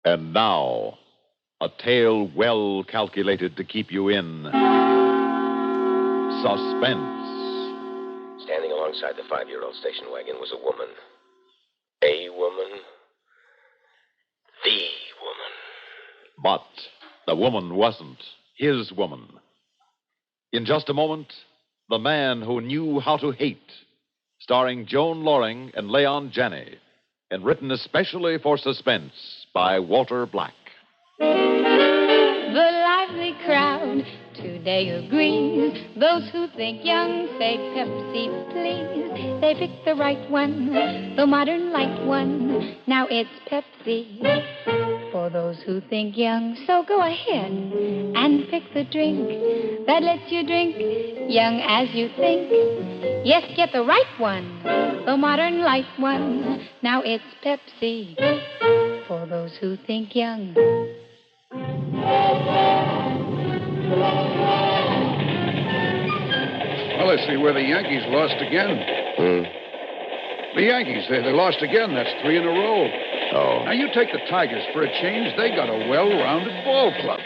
And now, a tale well calculated to keep you in suspense. Standing alongside the 5-year-old station wagon was a woman. A woman. The woman. But the woman wasn't his woman. In just a moment, The Man Who Knew How to Hate, starring Joan Loring and Leon Janney, and written especially for Suspense by Walter Black. The lively crowd today agrees. Those who think young say Pepsi, please. They picked the right one, the modern light one. Now it's Pepsi for those who think young. So go ahead and pick the drink that lets you drink young as you think. Yes, get the right one, the modern light one. Now it's Pepsi for those who think young. Well, I see where the Yankees lost again. The Yankees, they lost again. That's 3 in a row. Oh. Now, you take the Tigers for a change. They got a well-rounded ball club.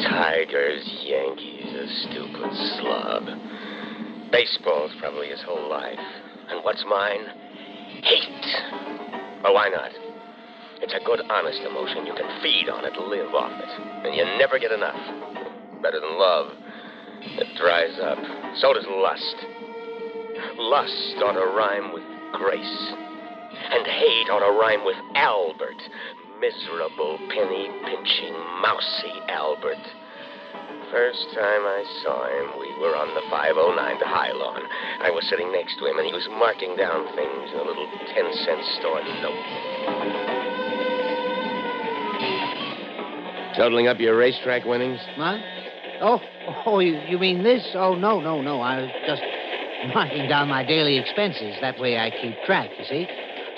Tigers, Yankees, a stupid slob. Baseball's probably his whole life. And what's mine? Hate. Well, why not? It's a good, honest emotion. You can feed on it, live off it. And you never get enough. Better than love. It dries up. So does lust. Lust ought to rhyme with grace. And hate ought to rhyme with Albert. Miserable, penny-pinching, mousy Albert. First time I saw him, we were on the 509 to High Lawn. I was sitting next to him, and he was marking down things in a little 10-cent store notebook. Totaling up your racetrack winnings? What? Oh, you mean this? Oh, no. I was just marking down my daily expenses. That way I keep track, you see.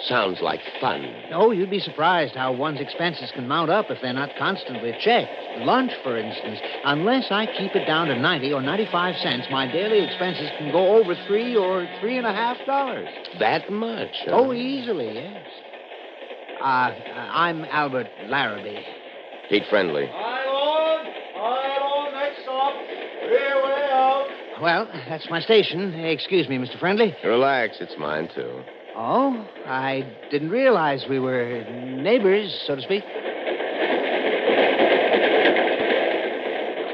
Sounds like fun. Oh, you'd be surprised how one's expenses can mount up if they're not constantly checked. Lunch, for instance. Unless I keep it down to 90 or 95 cents, my daily expenses can go over $3 or $3.50. That much? Huh? Oh, easily, yes. I'm Albert Larrabee. Eat friendly. High Lawn, next stop. We're way out. Well, that's my station. Excuse me, Mr. Friendly. Relax, it's mine, too. Oh, I didn't realize we were neighbors, so to speak.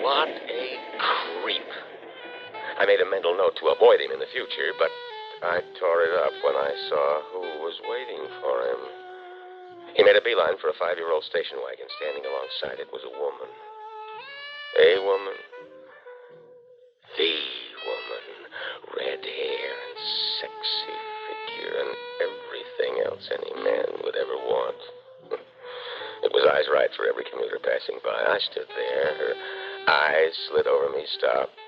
What a creep. I made a mental note to avoid him in the future, but I tore it up when I saw who was waiting for him. He made a beeline for a 5-year-old station wagon. Standing alongside it was a woman. A woman. The woman. Red hair and sexy figure and everything else any man would ever want. It was eyes right for every commuter passing by. I stood there. Her eyes slid over me, stopped,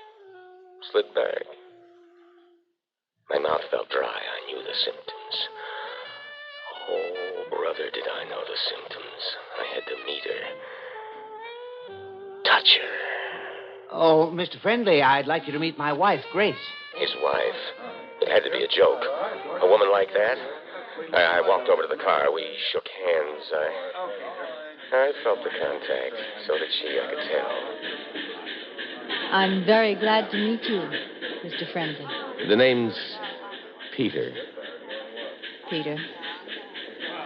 slid back. My mouth felt dry. I knew the symptoms. Oh, brother, did I know the symptoms. I had to meet her. Touch her. Oh, Mr. Friendly, I'd like you to meet my wife, Grace. His wife. It had to be a joke. A woman like that? I walked over to the car. We shook hands. I felt the contact. So did she, I could tell. I'm very glad to meet you, Mr. Friendly. The name's Peter. Peter.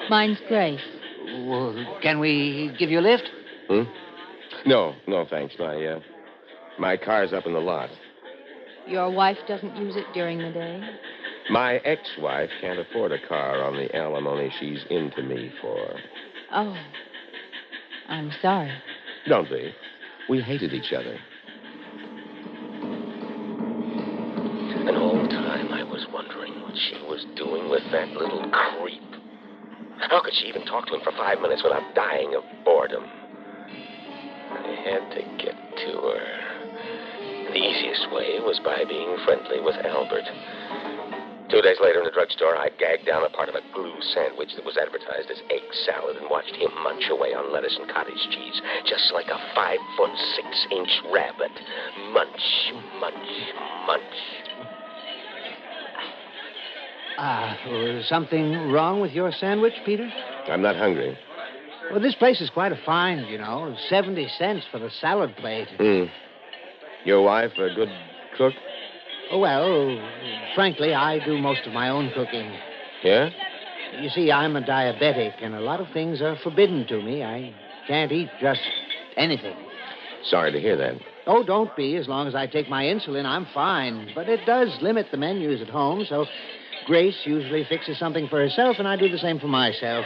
Mine's Grace. Well, can we give you a lift? No, thanks. My car's up in the lot. Your wife doesn't use it during the day? My ex-wife can't afford a car on the alimony she's into me for. Oh. I'm sorry. Don't be. We hated each other. And all the time I was wondering what she was doing with that little creep. How could she even talk to him for 5 minutes without dying of boredom? I had to get to her. The easiest way was by being friendly with Albert. 2 days later in the drugstore, I gagged down a part of a glue sandwich that was advertised as egg salad and watched him munch away on lettuce and cottage cheese, just like a 5'6" rabbit. Munch, munch, munch. Something wrong with your sandwich, Peter? I'm not hungry. Well, this place is quite a find, 70 cents for the salad plate. Your wife a good cook? Oh, well, frankly, I do most of my own cooking. Yeah? You see, I'm a diabetic, and a lot of things are forbidden to me. I can't eat just anything. Sorry to hear that. Oh, don't be. As long as I take my insulin, I'm fine. But it does limit the menus at home, so Grace usually fixes something for herself, and I do the same for myself.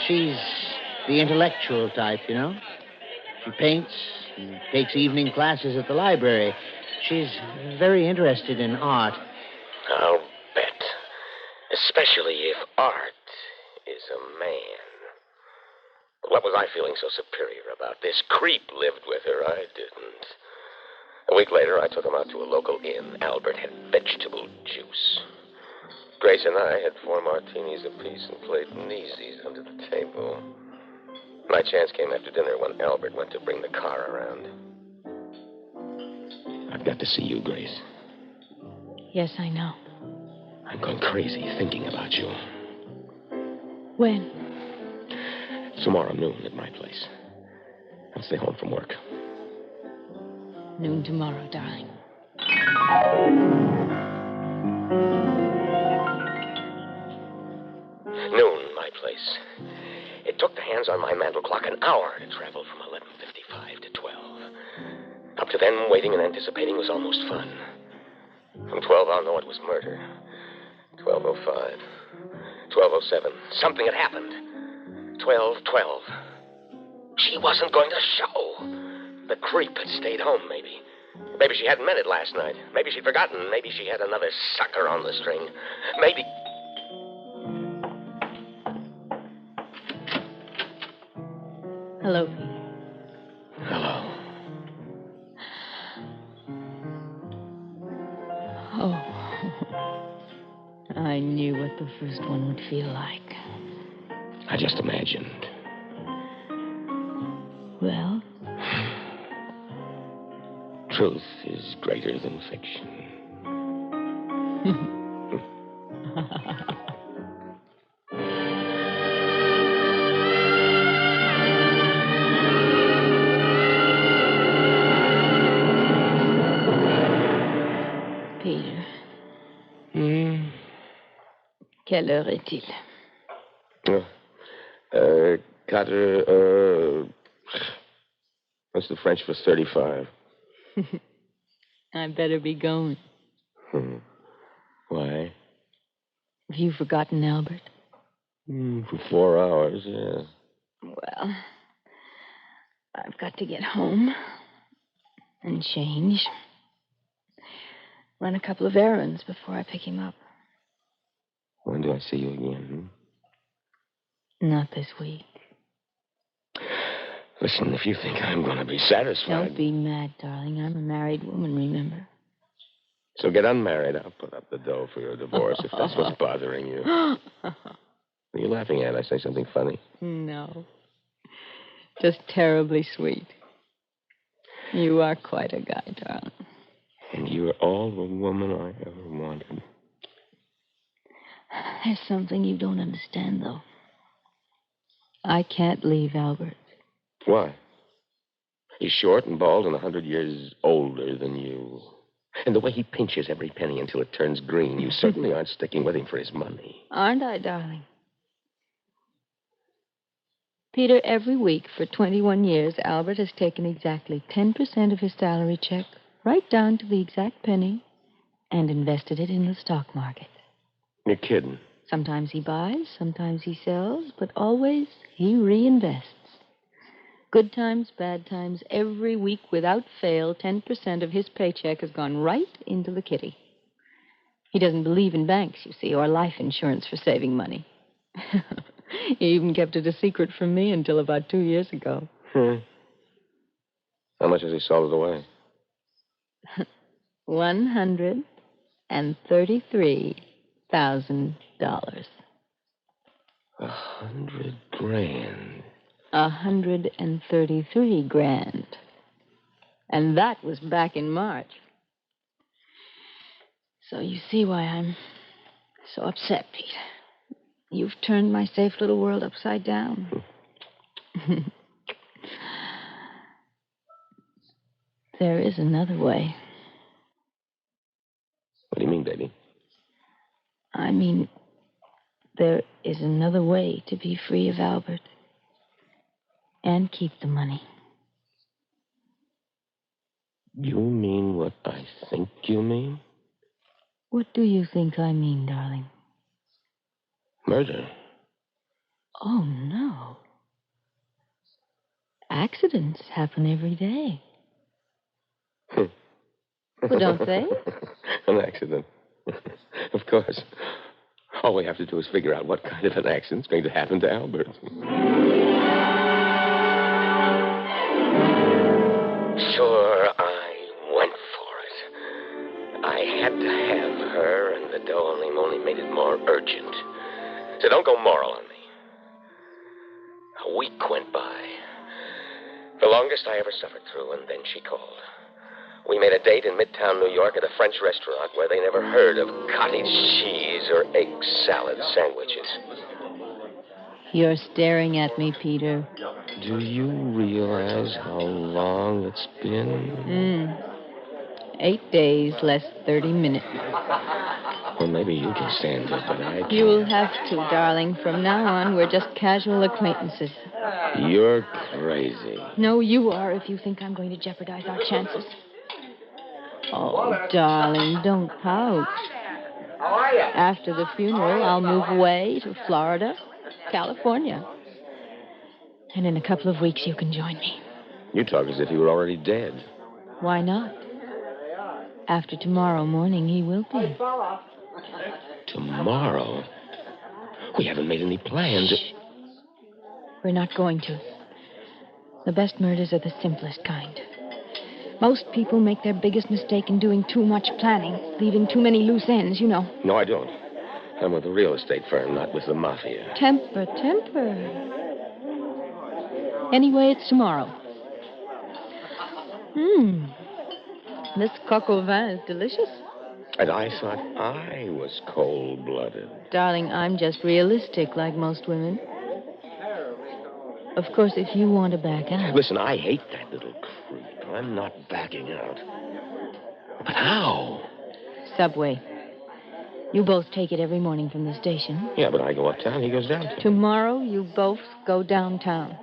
She's the intellectual type, She paints and takes evening classes at the library. She's very interested in art. I'll bet. Especially if art is a man. But what was I feeling so superior about? This creep lived with her. I didn't. A week later, I took him out to a local inn. Albert had vegetable juice. Grace and I had 4 martinis apiece and played kneesies under the table. My chance came after dinner when Albert went to bring the car around. I've got to see you, Grace. Yes, I know. I'm going crazy thinking about you. When? Tomorrow noon at my place. I'll stay home from work. Noon tomorrow, darling. Noon, my place. It took the hands on my mantel clock an hour to travel from 11:55 to 12. Up to then, waiting and anticipating was almost fun. From 12, I'll know it was murder. 12:05. 12:07. Something had happened. 12:12. She wasn't going to show. The creep had stayed home, maybe. Maybe she hadn't meant it last night. Maybe she'd forgotten. Maybe she had another sucker on the string. Maybe... Hello, Peter. Hello. Oh. I knew what the first one would feel like. I just imagined. Well? Truth is greater than fiction. Peter. Quelle heure est-il? 4, what's the French for 35? I better be going. Why? Have you forgotten Albert? For 4 hours, yeah. Well, I've got to get home and change. Run a couple of errands before I pick him up. When do I see you again? Not this week. Listen, if you think I'm going to be satisfied... Don't be mad, darling. I'm a married woman, remember? So get unmarried. I'll put up the dough for your divorce if that's what's bothering you. What are you laughing at? I say something funny? No. Just terribly sweet. You are quite a guy, darling. And you're all the woman I ever wanted. There's something you don't understand, though. I can't leave Albert. Why? He's short and bald and 100 years older than you. And the way he pinches every penny until it turns green, you certainly aren't sticking with him for his money. Aren't I, darling? Peter, every week for 21 years, Albert has taken exactly 10% of his salary check, right down to the exact penny, and invested it in the stock market. You're kidding. Sometimes he buys, sometimes he sells, but always he reinvests. Good times, bad times, every week without fail, 10% of his paycheck has gone right into the kitty. He doesn't believe in banks, you see, or life insurance for saving money. He even kept it a secret from me until about 2 years ago. How much has he sold it away? $133,000. $100,000. 133 grand. And that was back in March. So you see why I'm So upset, Pete. You've turned my safe little world upside down. There is another way. What do you mean, baby? I mean, there is another way to be free of Albert. And keep the money. You mean what I think you mean? What do you think I mean, darling? Murder. Oh, no. Accidents happen every day. Well, don't they? An accident. Of course. All we have to do is figure out what kind of an accident's going to happen to Albert. Sure, I went for it. I had to have her, and the dough only made it more urgent. So don't go moral on me. A week went by. The longest I ever suffered through, and then she called. We made a date in Midtown New York at a French restaurant where they never heard of cottage cheese or egg salad sandwiches. You're staring at me, Peter. Do you realize how long it's been? 8 days, less 30 minutes. Well, maybe you can stand it, but I can't. You'll have to, darling. From now on, we're just casual acquaintances. You're crazy. No, you are if you think I'm going to jeopardize our chances. Oh, darling, don't pout. How are you? After the funeral, I'll move away to Florida, California. And in a couple of weeks, you can join me. You talk as if you were already dead. Why not? After tomorrow morning, he will be. Tomorrow? We haven't made any plans. Shh. We're not going to. The best murders are the simplest kind. Most people make their biggest mistake in doing too much planning, leaving too many loose ends, you know. No, I don't. I'm with a real estate firm, not with the mafia. Temper. Anyway, it's tomorrow. This coq au vin is delicious. And I thought I was cold-blooded. Darling, I'm just realistic like most women. Of course, if you want to back out. Listen, I hate that little creep. I'm not backing out. But how? Subway. You both take it every morning from the station. Yeah, but I go uptown, he goes downtown. Tomorrow, you both go downtown.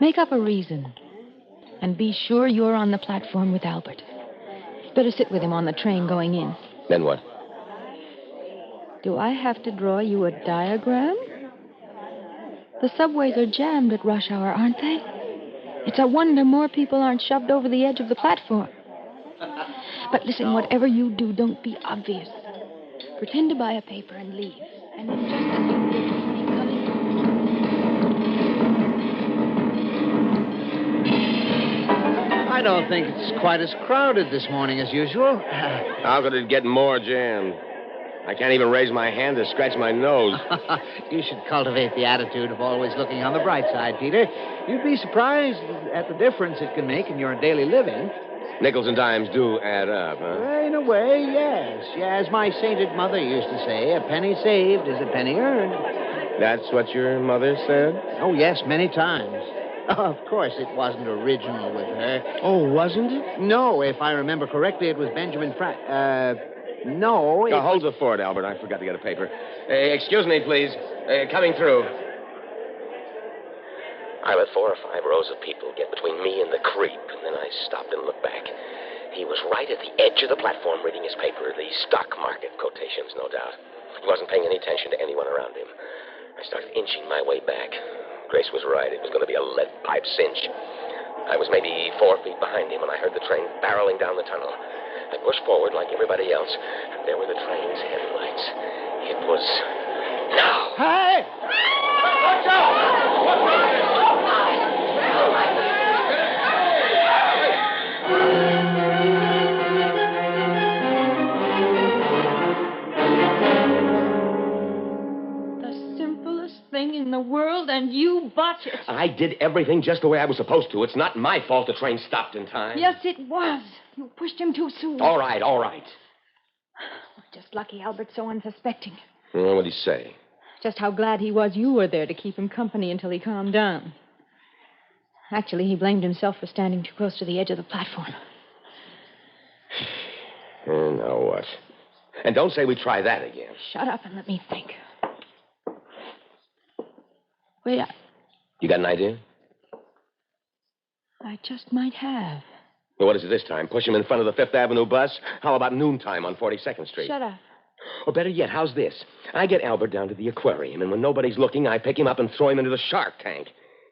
Make up a reason. And be sure you're on the platform with Albert. Better sit with him on the train going in. Then what? Do I have to draw you a diagram? The subways are jammed at rush hour, aren't they? It's a wonder more people aren't shoved over the edge of the platform. But listen, whatever you do, don't be obvious. Pretend to buy a paper and leave. And then just as you hear the train coming... I don't think it's quite as crowded this morning as usual. How could it get more jammed? I can't even raise my hand to scratch my nose. You should cultivate the attitude of always looking on the bright side, Peter. You'd be surprised at the difference it can make in your daily living. Nickels and dimes do add up, huh? Well, in a way, yes. Yeah, as my sainted mother used to say, a penny saved is a penny earned. That's what your mother said? Oh, yes, many times. Of course, it wasn't original with her. Oh, wasn't it? No, if I remember correctly, it was Benjamin No, it... Hold the fort, Albert. I forgot to get a paper. Excuse me, please. Coming through. I let 4 or 5 rows of people get between me and the creep, and then I stopped and looked back. He was right at the edge of the platform reading his paper, the stock market quotations, no doubt. He wasn't paying any attention to anyone around him. I started inching my way back. Grace was right. It was going to be a lead pipe cinch. I was maybe 4 feet behind him when I heard the train barreling down the tunnel. I pushed forward like everybody else, and there were the train's headlights. It was now. Hey! Watch out! The simplest thing in the world, and you botch it. I did everything just the way I was supposed to. It's not my fault the train stopped in time. Yes, it was. You pushed him too soon. All right. Just lucky Albert's so unsuspecting. Well, what'd he say? Just how glad he was you were there to keep him company until he calmed down. Actually, he blamed himself for standing too close to the edge of the platform. Now what? And don't say we try that again. Shut up and let me think. Wait, You got an idea? I just might have. Well, what is it this time? Push him in front of the Fifth Avenue bus? How about noontime on 42nd Street? Shut up. Or better yet, how's this? I get Albert down to the aquarium, and when nobody's looking, I pick him up and throw him into the shark tank.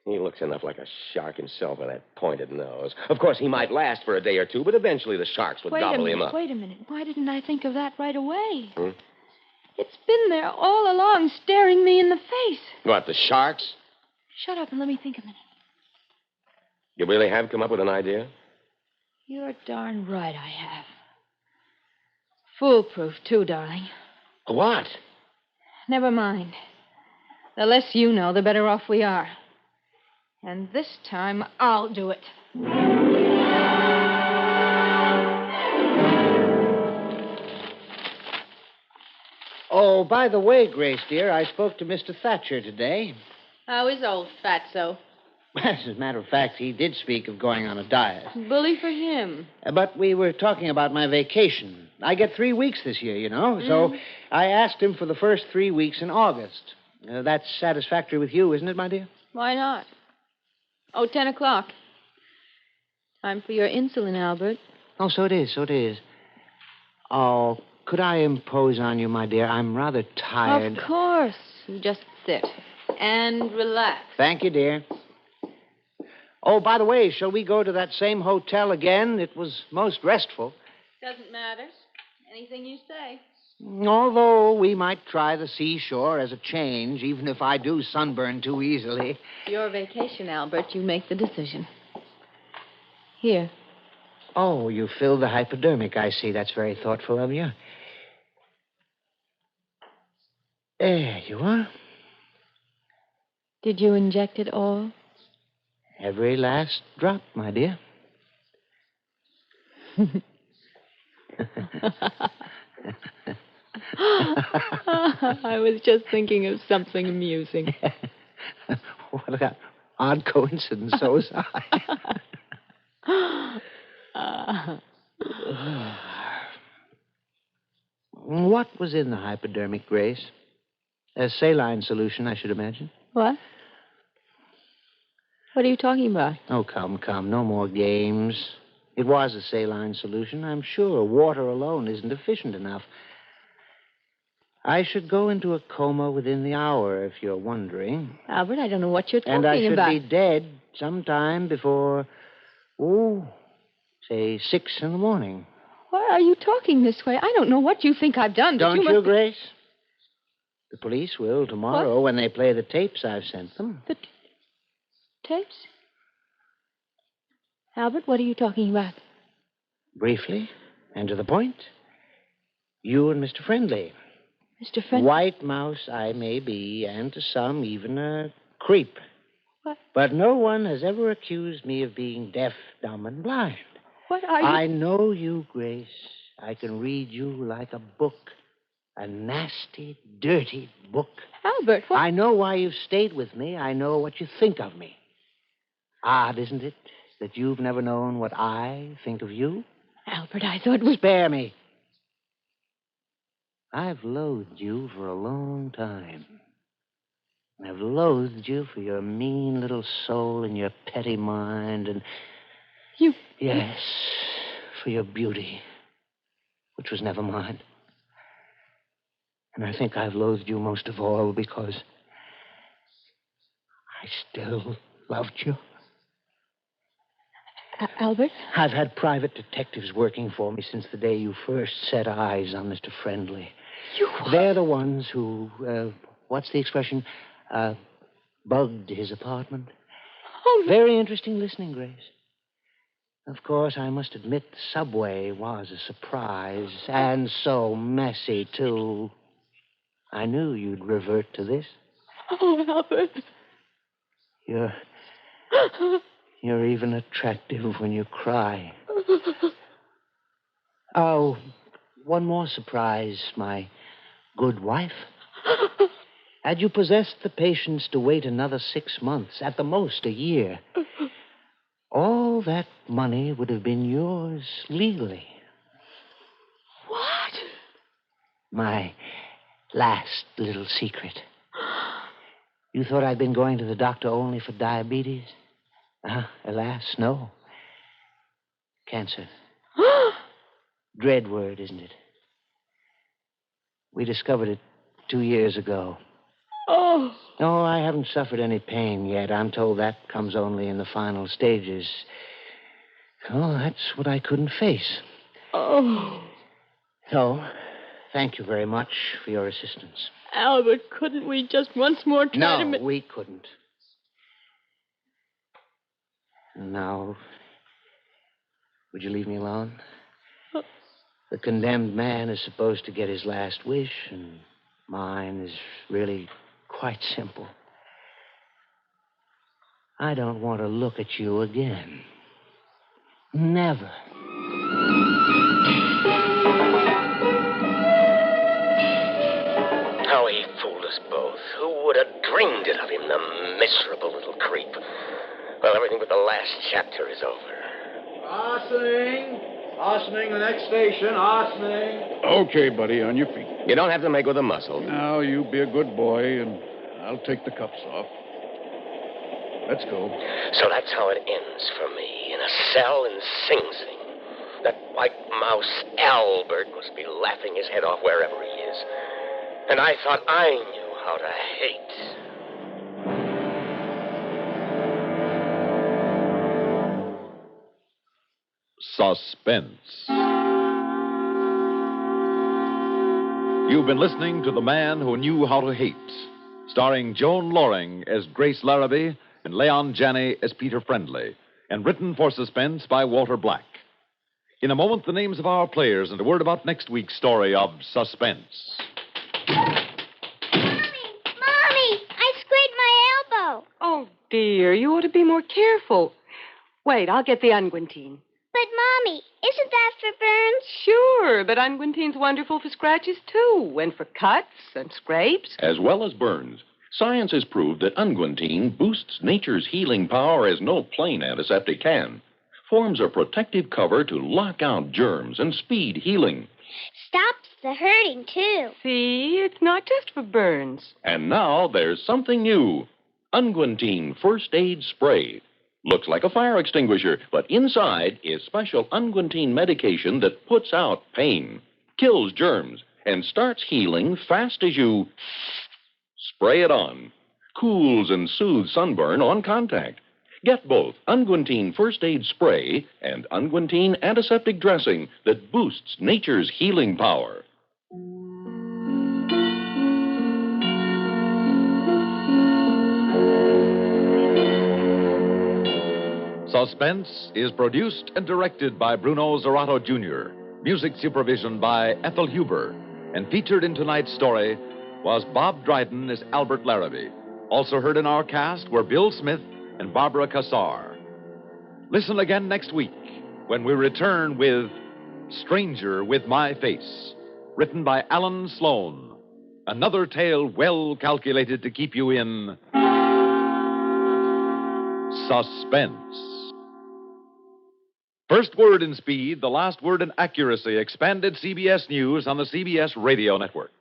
He looks enough like a shark himself with that pointed nose. Of course, he might last for a day or two, but eventually the sharks would gobble him up. Wait a minute. Why didn't I think of that right away? It's been there all along, staring me in the face. What, the sharks? Shut up and let me think a minute. You really have come up with an idea? You're darn right I have. Foolproof, too, darling. What? Never mind. The less you know, the better off we are. And this time, I'll do it. Oh, by the way, Grace, dear, I spoke to Mr. Thatcher today. How is old Fatso? As a matter of fact, he did speak of going on a diet. Bully for him. But we were talking about my vacation. I get 3 weeks this year, you know. So I asked him for the first 3 weeks in August. That's satisfactory with you, isn't it, my dear? Why not? Oh, 10 o'clock. Time for your insulin, Albert. Oh, so it is, so it is. Oh, could I impose on you, my dear? I'm rather tired. Of course. You just sit and relax. Thank you, dear. Oh, by the way, shall we go to that same hotel again? It was most restful. Doesn't matter. Anything you say. Although we might try the seashore as a change, even if I do sunburn too easily. Your vacation, Albert. You make the decision. Here. Oh, you filled the hypodermic, I see. That's very thoughtful of you. There you are. Did you inject it all? Every last drop, my dear. I was just thinking of something amusing. What an odd coincidence. So was I. What was in the hypodermic, Grace? A saline solution, I should imagine. What? What are you talking about? Oh, come. No more games. It was a saline solution, I'm sure. Water alone isn't efficient enough. I should go into a coma within the hour, if you're wondering. Albert, I don't know what you're talking And I should about. be dead sometime before, say 6 in the morning. Why are you talking this way? I don't know what you think I've done, but Don't you, must... Grace? The police will tomorrow when they play the tapes I've sent them. The tapes? Albert, what are you talking about? Briefly, and to the point. You and Mr. Friendly. Mr. Friendly? White mouse I may be, and to some even a creep. What? But no one has ever accused me of being deaf, dumb, and blind. What are you... I know you, Grace. I can read you like a book. A nasty, dirty book. Albert, what... I know why you've stayed with me. I know what you think of me. Odd, isn't it, that you've never known what I think of you? Albert, I thought we... Spare me. I've loathed you for a long time. I've loathed you for your mean little soul and your petty mind and... You... Yes, for your beauty, which was never mine. And I think I've loathed you most of all because I still loved you. Albert? I've had private detectives working for me since the day you first set eyes on Mr. Friendly. You what? They're the ones who, what's the expression? Bugged his apartment. Oh, Very interesting listening, Grace. Of course, I must admit the subway was a surprise, and so messy, too. I knew you'd revert to this. Oh, Albert. You're even attractive when you cry. Oh, one more surprise, my good wife. Had you possessed the patience to wait another 6 months, at the most a year, all that money would have been yours legally. What? My last little secret. You thought I'd been going to the doctor only for diabetes? Alas, no. Cancer. Dread word, isn't it? We discovered it 2 years ago. Oh. No, I haven't suffered any pain yet. I'm told that comes only in the final stages. Oh, that's what I couldn't face. Oh. So, thank you very much for your assistance. Albert, couldn't we just once more try to... No, we couldn't. Now, would you leave me alone? The condemned man is supposed to get his last wish, and mine is really quite simple. I don't want to look at you again. Never. How he fooled us both. Who would have dreamed it of him, the miserable little creep? Well, everything but the last chapter is over. Hastening. Hastening, the next station. Hastening. Okay, buddy, on your feet. You don't have to make with a muscle. Now, you be a good boy, and I'll take the cuffs off. Let's go. So that's how it ends for me, in a cell in Sing Sing. That white mouse Albert must be laughing his head off wherever he is. And I thought I knew how to hate. Suspense. You've been listening to The Man Who Knew How to Hate, starring Joan Loring as Grace Larrabee and Leon Janney as Peter Friendly, and written for Suspense by Walter Black. In a moment, the names of our players and a word about next week's story of Suspense. Mommy, I scraped my elbow. Oh, dear, you ought to be more careful. Wait, I'll get the unguentine. But, Mommy, isn't that for burns? Sure, but unguentine's wonderful for scratches, too, and for cuts and scrapes. As well as burns, science has proved that unguentine boosts nature's healing power as no plain antiseptic can. Forms a protective cover to lock out germs and speed healing. Stops the hurting, too. See, it's not just for burns. And now there's something new. Unguentine First Aid Spray. Looks like a fire extinguisher, but inside is special unguentine medication that puts out pain, kills germs, and starts healing fast as you spray it on. Cools and soothes sunburn on contact. Get both unguentine First Aid Spray and unguentine antiseptic dressing that boosts nature's healing power. Suspense is produced and directed by Bruno Zerato Jr., music supervision by Ethel Huber, and featured in tonight's story was Bob Dryden as Albert Larrabee. Also heard in our cast were Bill Smith and Barbara Cassar. Listen again next week when we return with Stranger with My Face, written by Alan Sloan. Another tale well calculated to keep you in suspense. First word in speed, the last word in accuracy. Expanded CBS News on the CBS Radio Network.